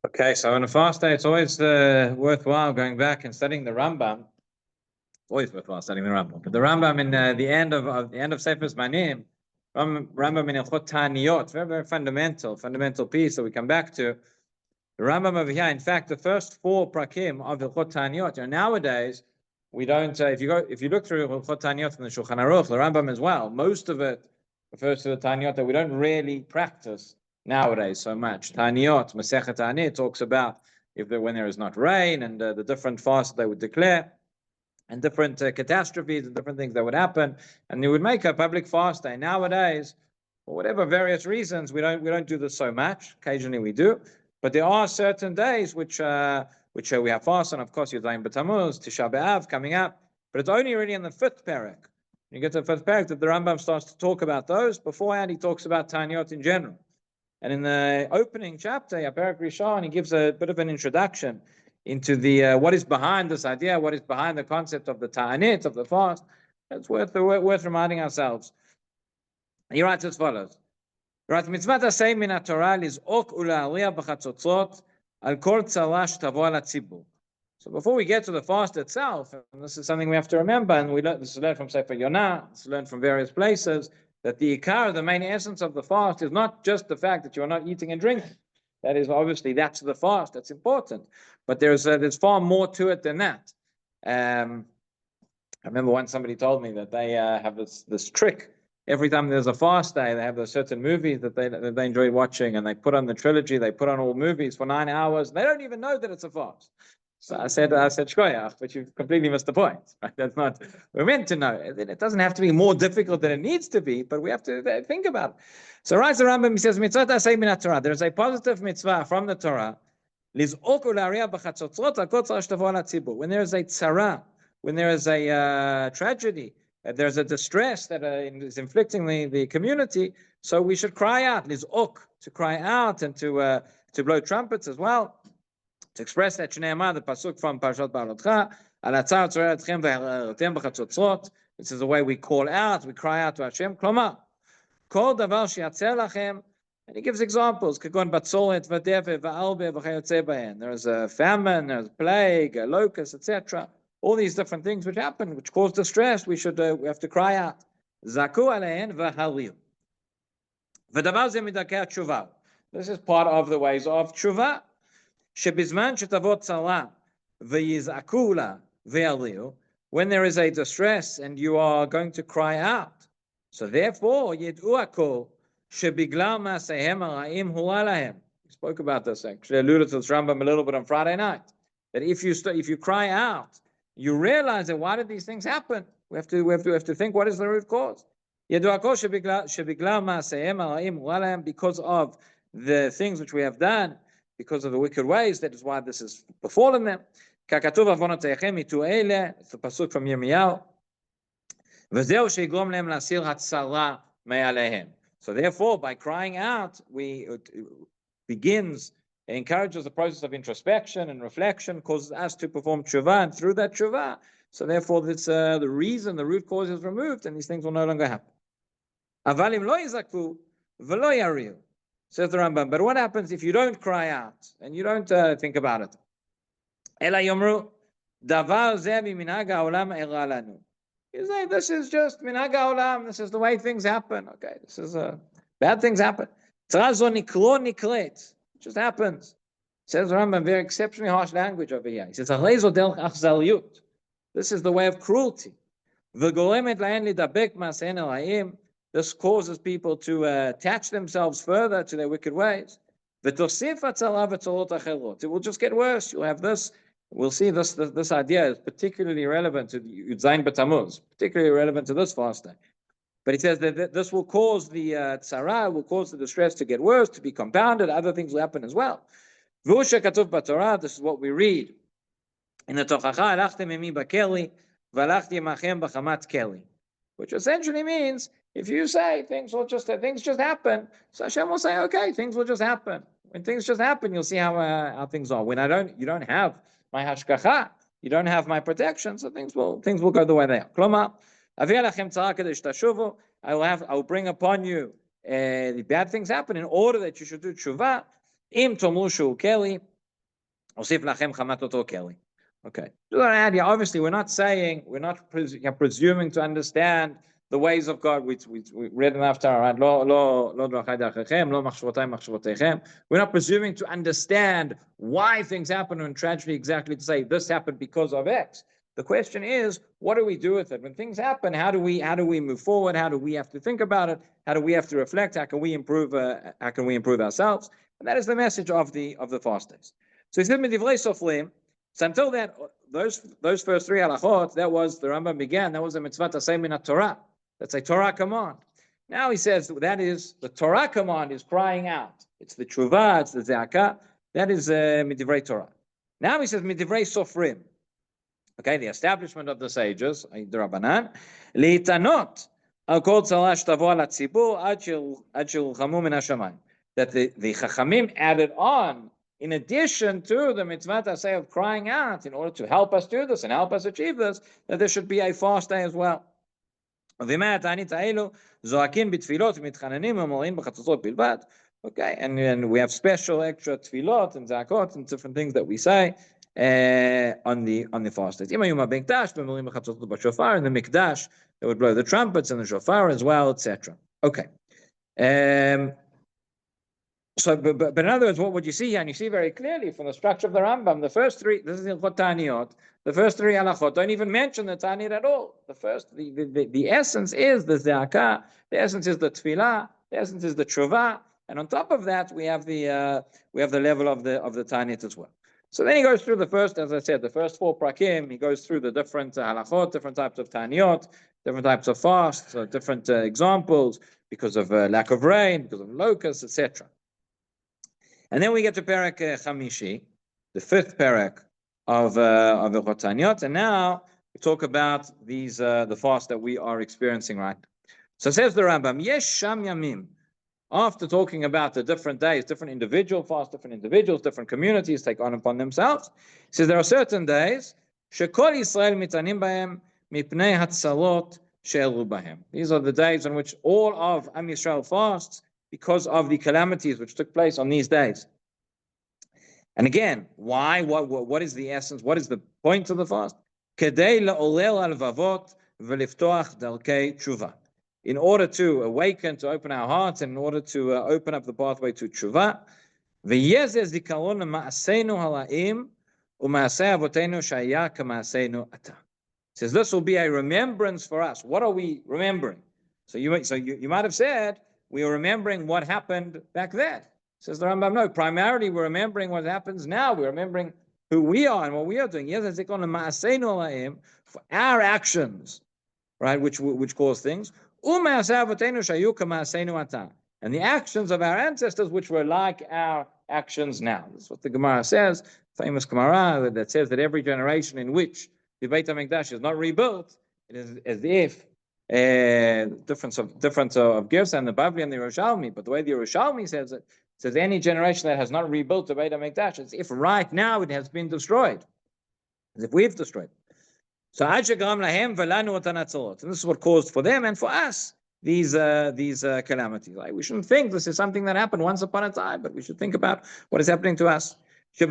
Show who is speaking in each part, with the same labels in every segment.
Speaker 1: Okay, so on a fast day, it's always worthwhile going back and studying the Rambam. Always worthwhile studying the Rambam. But the Rambam in the end of Sefer Zmanim, Rambam in Hilchot Ta'aniyot, very fundamental piece that we come back to. The Rambam over here, in fact, the first 4 prakim of Hilchot Ta'aniyot. Nowadays, we don't. If you look through Hilchot Ta'aniyot from the Shulchan Aruch, the Rambam as well, most of it refers to the Ta'aniyot that we don't really practice nowadays so much. Ta'aniyot, Masechet Ta'aniyot talks about when there is not rain and the different fasts they would declare, and different catastrophes and different things that would happen, and they would make a public fast day. Nowadays, for whatever various reasons, we don't do this so much. Occasionally we do, but there are certain days which we have fast on. Of course, Yudayim B'Tammuz, Tisha B'Av coming up, but it's only really in the 5th parak. You get to the 5th parak that the Rambam starts to talk about those. Beforehand, he talks about Ta'aniyot in general. And in the opening chapter, Parak Rishon, he gives a bit of an introduction into the what is behind this idea, what is behind the concept of the Ta'anit, of the fast. It's worth reminding ourselves. He writes as follows. Mitzvat asay min haTorah liz'ok ula'aliyah b'chatzotzot al kol tzara shtavo al hatzibur. So before we get to the fast itself, and this is something we have to remember, and this is learned from Sefer Yonah, it's learned from various places, that the ikar, the main essence of the fast, is not just the fact that you're not eating and drinking. That is obviously, that's the fast, that's important. But there's far more to it than that. I remember once somebody told me that they have this trick. Every time there's a fast day, they have those certain movies that they enjoy watching, and they put on the trilogy, they put on all movies for 9 hours. They don't even know that it's a fast. So I said, Shkoyach, but you've completely missed the point. Right? That's not, we're meant to know. It doesn't have to be more difficult than it needs to be, but we have to think about it. So writes the Rambam, he says, Mitzvot asay min haTorah. There's a positive mitzvah from the Torah. Liz'ok ula'aliyah b'chatzotzot al kol tzara shtavo al hatzibur. When there is a tzara, when there is a tragedy, there's a distress that is inflicting the community, so we should cry out. Liz'ok, to cry out and to blow trumpets as well. To express that Shneimah, the pasuk from Parashat Ba'alotcha, al atzar tzoreh etchem ve'hartem b'chatzotzot. This is the way we call out, we cry out to Hashem. Klomar, kol davar sheyatzeh lachem. And he gives examples. Kagon batzoret v'deve v'albe v'chayotzeh b'hen. There's a famine, there's a plague, a locust, etc. All these different things which happen, which cause distress. We have to cry out. Zaku aleihen v'haliu. V'davar ze midakei tshuva. This is part of the ways of tshuva. Shebizman shetavot tzara v'yiz'aku la v'yaliu. When there is a distress and you are going to cry out, so therefore yid'u hakol shebiglar ma'asehem ha'ra'im hu'a lahem. We spoke about this, actually alluded to this Rambam a little bit on Friday night. That if you cry out, you realize that why did these things happen? We have to think, what is the root cause? Yid'u hakol shebiglar ma'asehem ha'ra'im hu'a lahem, because of the things which we have done, because of the wicked ways. That is why this is befallen them. Kakatuv avonotechem itu ele. It's the pasuk from Yirmiyahu. V'zeu sheigrom lehem lasir hatzara me'alehem. So therefore, by crying out, it encourages the process of introspection and reflection, causes us to perform tshuva, and through that tshuva, so therefore that's the reason, the root cause is removed, and these things will no longer happen. Avalim lo yizaku v'lo yariu. Says the Rambam, but what happens if you don't cry out and you don't think about it? Ela yomru, davar ze minhag ha'olam era lanu. You say, this is just minhag ha'olam, this is the way things happen. Okay, this is bad things happen. Tzara zo nikro nikret. It just happens. Says the Rambam, very exceptionally harsh language over here. He says, this is the way of cruelty. V'goremet lahen lidabek ma'asein ha'ra'im. This causes people to attach themselves further to their wicked ways. It will just get worse. You'll have this. We'll see this idea is particularly relevant to Yudzayin B'Tammuz, particularly relevant to this fast day. But he says that this will cause the tzara, will cause the distress to get worse, to be compounded. Other things will happen as well. This is what we read in the Tochacha, Alachtem imi b'keli, v'alachti imachem b'chamat keli, which essentially means, if you say things just happen, so Hashem will say, okay, things will just happen. When things just happen, you'll see how things are. When you don't have my hashgacha, you don't have my protection, so things will go the way they are. Klomar, I will bring upon you the bad things happen in order that you should do tshuva. Im tomlu shu keli, Okay. Obviously, we're not saying, we're not presuming to understand the ways of God. We read enough Torah, right? We're not presuming to understand why things happen in tragedy exactly to say this happened because of X. The question is, what do we do with it? When things happen, how do we move forward? How do we have to think about it? How do we have to reflect? How can we improve ourselves? And that is the message of the fast days. So he said, so until that, those first three halachot, that was the Rambam began. That was a mitzvah tasei min Torah. That's a Torah command. Now he says that is the Torah command is crying out. It's the tshuva, it's the ze'akah. That is midivrei Torah. Now he says midivrei sofrim. Okay, the establishment of the sages, the Rabbanan, litanot al kol tzalash tavo al hatzibur ad shilchamu min hashamayim. That the chachamim added on, in addition to the mitzvah taseh of crying out, in order to help us do this and help us achieve this, that there should be a fast day as well. Okay, and we have special extra tefillot and zakot and different things that we say on the fast days. In the mikdash, they would blow the trumpets and the shofar as well, etc. Okay. So, but in other words, what would you see here? And you see very clearly from the structure of the Rambam, the first three, this is Hilchot Ta'aniyot, the first three halachot don't even mention the Ta'aniyot at all. The essence is the Ze'akah, the essence is the Tefillah, the essence is the Tshuva, and on top of that, we have the level of the Ta'aniyot as well. So then he goes through the first, as I said, the first four prakim. He goes through the different halachot, different types of Ta'aniyot, different types of fasts, different examples because of lack of rain, because of locusts, etc. And then we get to Perek Chamishi, the fifth Perek of Hilchot Ta'aniyot, and now we talk about these the fast that we are experiencing right now. So says the Rambam, Yesh Sham Yamim. After talking about the different days, different individual fasts, different individuals, different communities take on upon themselves, he says there are certain days Shekol Yisrael mitanim bahem mipnei hatzalot she'elu bahem. These are the days on which all of Am Yisrael fasts because of the calamities which took place on these days. And again, why? What is the essence? What is the point of the fast? Kedei la'olel al-vavot v'liftoach dalkei tshuva. In order to awaken, to open our hearts, and in order to open up the pathway to tshuva. V'yezeh zikaron ma'aseinu hala'im u'ma'asei avotenu shaya k'ma'aseinu ata. Says this will be a remembrance for us. What are we remembering? So you might have said, we are remembering what happened back then. Says the Rambam, no, primarily we're remembering what happens now. We're remembering who we are and what we are doing. For our actions, right, which cause things. And the actions of our ancestors, which were like our actions now. That's what the Gemara says, famous Gemara, that says that every generation in which the Beit HaMikdash is not rebuilt, it is as if difference of Gersa and the Bavli and the Yerushalmi, but the way the Yerushalmi says it says any generation that has not rebuilt the Beit HaMikdash, as if right now it has been destroyed, as if we've destroyed it. So and this is what caused for them and for us these calamities. Like, we shouldn't think this is something that happened once upon a time, but we should think about what is happening to us. And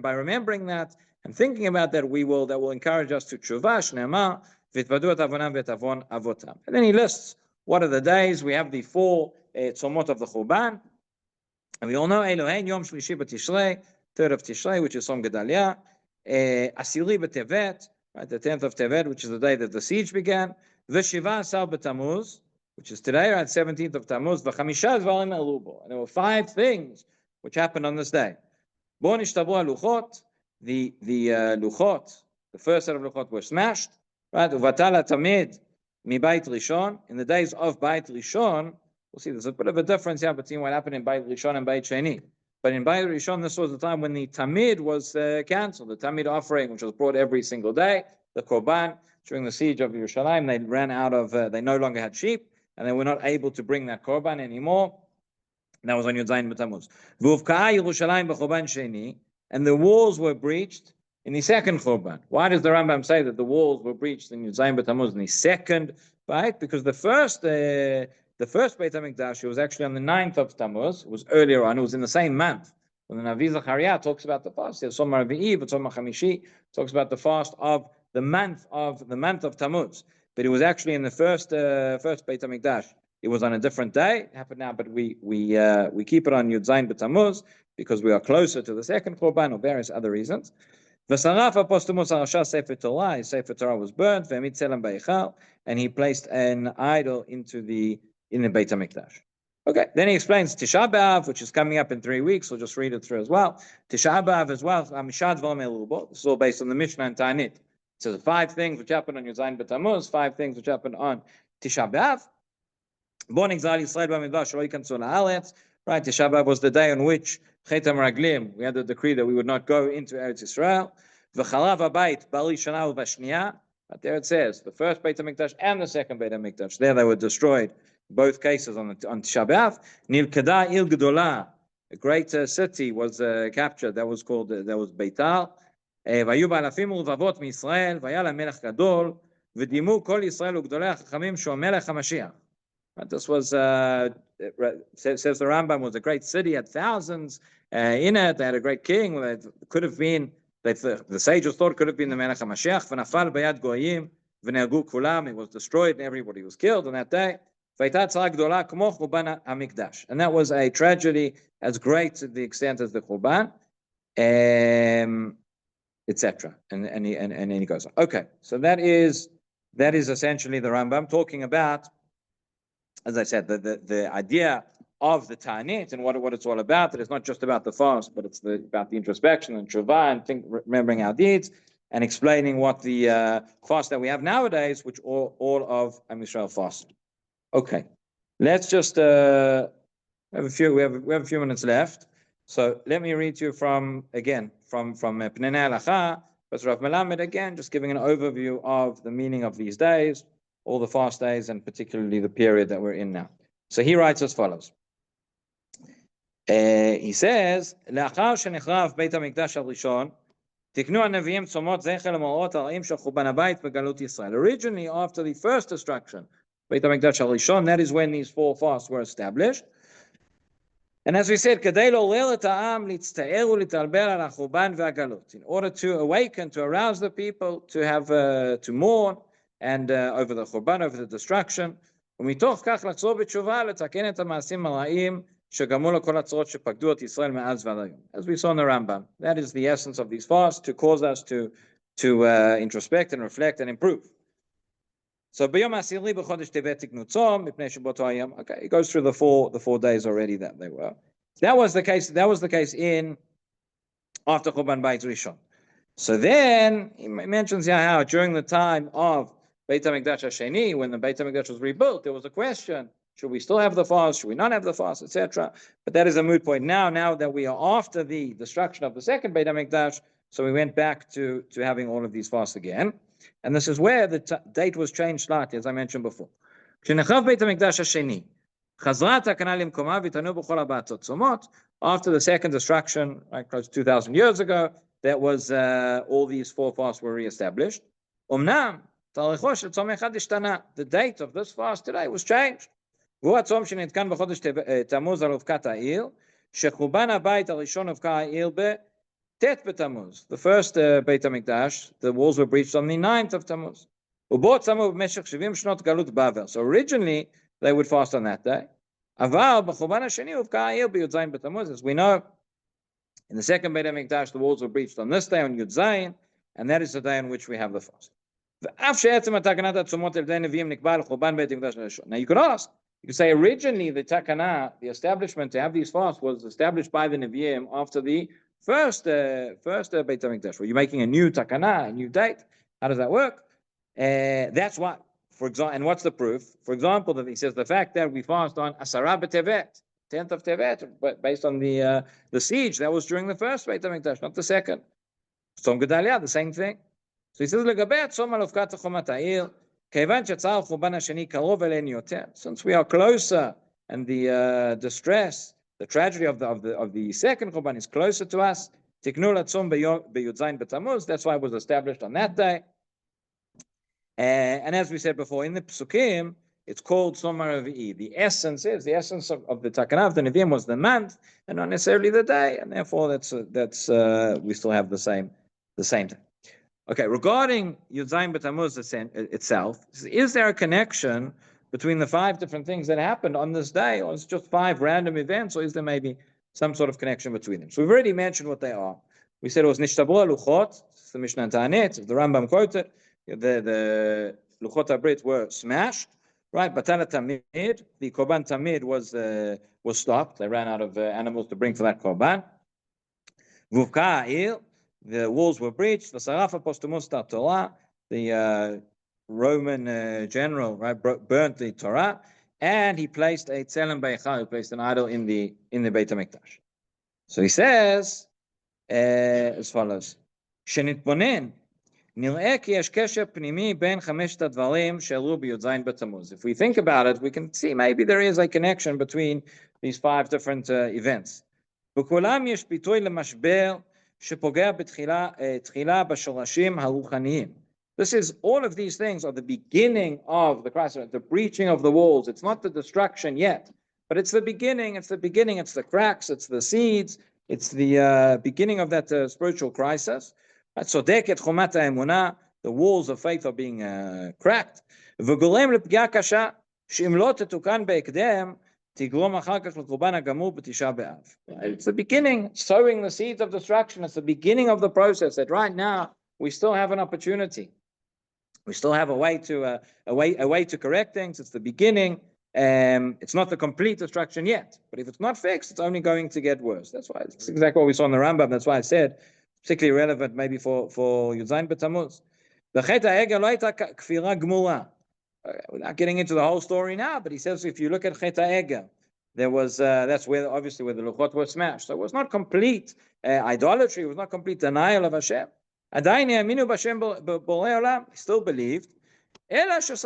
Speaker 1: by remembering that and thinking about that, that will encourage us to tshuva. And then he lists what are the days. We have the four tzomot of the Churban, and we all know Elohein Yom Shlishi b'Tishrei, 3rd of Tishrei, which is Som Gedalia, Asiri b'Tevet, right, the 10th of Tevet, which is the day that the siege began, V'Shiva Asar b'Tammuz, which is today, right, 17th of Tammuz, V'Chamisha Zvarim Elubo, and there were 5 things which happened on this day. Bo nishtabu haluchot, the luchot, the first set of luchot were smashed, right? Uvatala tamid mi Beit Rishon, in the days of Beit Rishon. We'll see there's a bit of a difference here between what happened in Beit Rishon and Beit Sheni. But in Beit Rishon, this was the time when the tamid was cancelled, the tamid offering, which was brought every single day, the korban. During the siege of Yerushalayim, they ran out of, they no longer had sheep, and they were not able to bring that korban anymore. And that was on Yud Zayin b'Tammuz. V'uvka'a Yerushalayim b'Churban Sheni, and the walls were breached in the second Churban. Why does the Rambam say that the walls were breached in Yud Zayin b'Tammuz in the second Beit? Because the first Beit HaMikdash was actually on the 9th of Tammuz. It was earlier on. It was in the same month when the Navi Zechariah talks about the fast, there's Tzom Ravi'i, Tzom Chamishi, talks about the fast of the month of Tammuz. But it was actually in the first Beit HaMikdash. It was on a different day. It happened now, but we keep it on Yud Zayin B'Tammuz because we are closer to the second Korban or various other reasons. V'saraf apostumus arasha Sefer Torah. His Sefer Torah was burnt. V'emit tzelem b'Eichal, and he placed an idol in the Beit HaMikdash. Okay, then he explains Tisha B'Av, which is coming up in 3 weeks. We'll just read it through as well. Tisha B'Av as well. This is all based on the Mishnah and Ta'anit. It says 5 things which happened on Yud Zayin B'Tammuz, 5 things which happened on Tisha B'Av. Right, Tisha B'Av was the day on which Chetam Raglim, we had the decree that we would not go into Eretz Yisrael. V'chalav habayit bali shana u'vashniya. But there it says, the first Beit HaMikdash and the second Beit HaMikdash, there they were destroyed, both cases on Tisha B'Av. Nilkada il Gedolah, a great city was captured, that was Beital. והיו באלפים ולבבות מישראל, והיה לה מלך גדול, ודימו כל ישראל וגדולי החכמים שהוא המלך המשיח. This was, says the Rambam, was a great city, had thousands in it, they had a great king, it could have been, the sages thought it could have been the Melech HaMashiach, v'nafal bayad goyim, v'ne'agu kulam, it was destroyed and everybody was killed on that day. V'ayta tzara gdola k'mo churban HaMikdash. And that was a tragedy as great to the extent as the Churban, etc. And then he goes on. Okay, so that is essentially the Rambam talking about, as I said, the idea of the Ta'anit and what it's all about. That it's not just about the fast, but it's about the introspection and tshuva and remembering our deeds and explaining what the fast that we have nowadays, which all of Am Yisrael fast. Okay, let's just have a few. We have a few minutes left, so let me read to you from Pnei Halacha, but Rav Melamed again, just giving an overview of the meaning of these days, all the fast days, and particularly the period that we're in now. So he writes as follows. He says, לאחר שנחרב בית המקדש הראשון, תקנו הנביאים צומות זכר למאורעות הרעים של חורבן הבית בגלות ישראל. Originally, after the first destruction, בית המקדש הראשון, that is when these 4 fasts were established. And as we said, כדי לעורר את העם להצטער ולהתעלבל על החורבן והגלות, in order to awaken, to arouse the people, to mourn, and over the Churban, over the destruction, ומתוך כך לחזור בתשובה לתקן את המעשים הרעים שגרמו לכל הצרות שפקדו את ישראל מאז ועד היום. As we saw in the Rambam, that is the essence of these fasts, to cause us to introspect and reflect and improve. So ביום העשירי בחודש טבת תקנו צום מפני שבאותו היום. Okay, it goes through the four days already that they were. That was the case in after Churban Bayit Rishon. So then he mentions here how during the time of Beit HaMikdash HaSheni, when the Beit HaMikdash was rebuilt, there was a question, should we still have the fast, should we not have the fast, etc. But that is a moot point now that we are after the destruction of the second Beit HaMikdash, so we went back to having all of these fasts again. And this is where the date was changed slightly, as I mentioned before. כשנחרב בית המקדש השני, חזרה התקנה למקומה והתענו בכל 4 צומות. After the second destruction, like close to 2,000 years ago, that was all these 4 fasts were re-established. אמנם תאריכו של צום אחד השתנה. The date of this fast today was changed. והוא הצום שנתקן בחודש תמוז על אבקת העיר, שחורבן הבית הראשון אבקה העיר בט' בתמוז. The first בית המקדש, the walls were breached on the 9th of Tammuz. ובו צמו במשך 70 שנות גלות בבל. So originally they would fast on that day. אבל בחורבן השני אבקה העיר בי"ז בתמוז. As we know, in the second Beit HaMikdash, the walls were breached on this day, on Yud Zayin, and that is the day on which we have the fast. Now you could ask, you could say originally the takana, the establishment to have these fasts was established by the Nevi'im after the first Beit HaMikdash. Were you making a new takana, a new date? How does that work? That's what, for example, and what's the proof? For example, that he says the fact that we fast on Asara B'Tevet, 10th of Tevet, but based on the siege, that was during the first Beit HaMikdash, not the second. Tzom Gedalia, the same thing. So he says, לגבי הצום על אבקת חומת העיר, כיוון שצער חורבן השני קרוב אלינו יותר, since we are closer, and the distress, the tragedy of the second Churban is closer to us, תקנו לצום בי"ז בתמוז, that's why it was established on that day. And as we said before, in the Psukim, it's called Somar Revi'i. The essence of the Takana of the Nevi'im was the month, and not necessarily the day, and therefore that's we still have the same thing. Okay, regarding Yud Zayin B'Tammuz itself, is there a connection between the 5 different things that happened on this day, or it's just 5 random events, or is there maybe some sort of connection between them? So we've already mentioned what they are. We said it was Nishtabur Luchot, the Mishnah Ta'anet, the Rambam quoted, the Luchot HaBrit were smashed, right? Batala Tamid, the Korban Tamid was stopped. They ran out of animals to bring for that Korban. Vuvka Ha'il, the walls were breached. V'sarafa postumus Torah, the Roman general, right, burnt the Torah, and he placed a tzelem beichal, he placed an idol in the Beit HaMikdash. So he says as follows: Shenitbonen nir'eh ki yesh kesher pnimi ben chameshet hadvarim she'alu b'Yud Zayin B'Tammuz. If we think about it, we can see maybe there is a connection between these 5 different events. B'kulam yesh bitoy lemashber shepogea b'tchila b'shorashim haruchaniyim. This is, all of these things are the beginning of the crisis, the breaching of the walls. It's not the destruction yet, but it's the beginning. It's the cracks, it's the seeds, it's the beginning of that spiritual crisis. Sodeket chomat ha'emunah, the walls of faith are being cracked. V'golem l'pgia kasha, she'im lo tetukan be'ekdem, tiglom achar kach l'korban hagamur b'tisha b'av. It's the beginning, sowing the seeds of destruction. It's the beginning of the process that right now we still have an opportunity. We still have a way to correct things. It's the beginning. It's not the complete destruction yet. But if it's not fixed, it's only going to get worse. That's why it's exactly what we saw in the Rambam. That's why I said, particularly relevant maybe for Yud Zayin B'Tammuz. The Chet HaEgel lo hayta kfira gemura. We're not getting into the whole story now, but he says if you look at Chet HaEgel, there was that's where obviously where the Luchot were smashed. So it was not complete idolatry. It was not complete denial of Hashem. He still believed. They thought,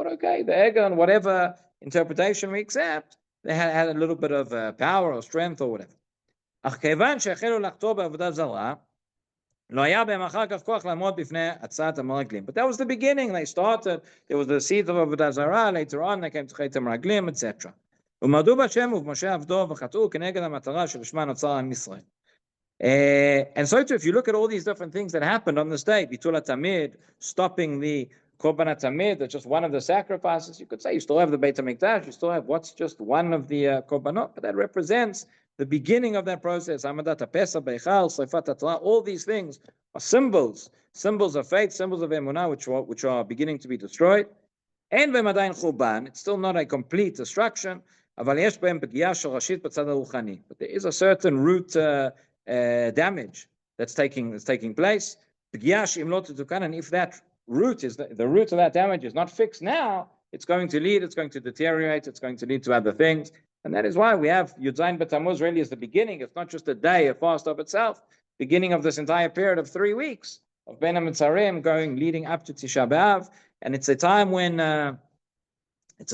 Speaker 1: okay, the Egel, and whatever interpretation we accept, they had a little bit of power or strength or whatever. But that was the beginning. They started. There was the seeds of Avodah Zarah. Later on, they came to Chet HaMeraglim, etc. And so too, if you look at all these different things that happened on this day, Bitul HaTamid, stopping the Korban HaTamid, that's just one of the sacrifices. You could say you still have the Beit HaMikdash, you still have what's just one of the Korbanot, but that represents the beginning of that process. Hamadat HaPesach, Beichal, Srifat HaTorah, all these things are symbols of faith, symbols of Emunah, which are beginning to be destroyed. And V'madayin Churban, it's still not a complete destruction, but there is a certain root damage that's taking place. And if that root is the root of that damage is not fixed now, it's going to deteriorate, it's going to lead to other things. And that is why we have Yud Zayin B'Tammuz really is the beginning. It's not just a day, a fast of itself, beginning of this entire period of 3 weeks of Ben HaMitzarim leading up to Tisha B'Av. And it's a time when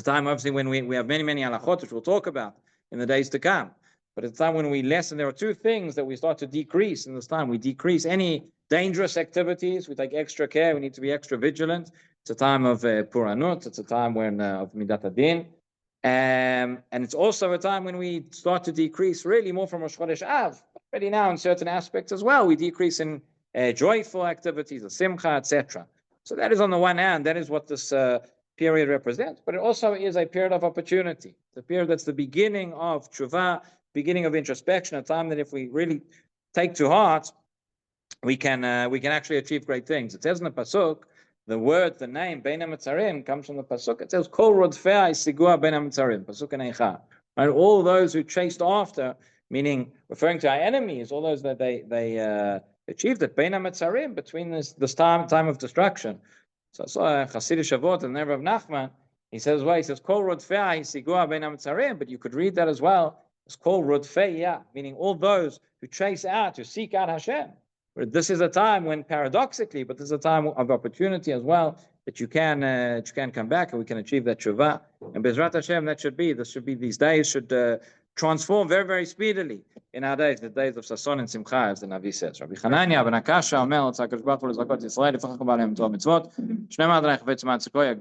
Speaker 1: obviously when we have many halachot which we'll talk about in the days to come. But it's a time when we lessen. There are 2 things that we start to decrease in this time. We decrease any dangerous activities. We take extra care. We need to be extra vigilant. It's a time of Puranut. It's a time when of Midat Hadin. And it's also a time when we start to decrease really more from Rosh Chodesh Av. Already now in certain aspects as well, we decrease in joyful activities, the Simcha, etc. So that is on the one hand, that is what this period represents. But it also is a period of opportunity. It's a period that's the beginning of Tshuva, beginning of introspection, a time that if we really take to heart, we can actually achieve great things. It says in the pasuk, the name Bein HaMitzarim comes from the pasuk. It says Kol Rodfei Sigua Bein HaMitzarim, pasuk in Eicha. Right, all those who chased after, meaning referring to our enemies, all those that they achieved it Bein HaMitzarim, between this time of destruction. So I saw Chasidic Shavuot and the name of Nachman. He says Kol Rodfei Sigua Bein HaMitzarim, but you could read that as well. It's called Rodfeya, meaning all those who chase out, who seek out Hashem. This is a time when, paradoxically, but this is a time of opportunity as well, that you can come back and we can achieve that tshuva. And Bezrat Hashem, these days should transform very, very speedily in our days, the days of Sason and Simcha, as the Navi says. Rabbi Hanania ben Akasha, Omer, Tzakash Baruch Hu, L'Zakot Yisrael, Yifachach B'Aleim Torah Mitzvot, Shnei Madrei Chavetz Ma'at Sekoya,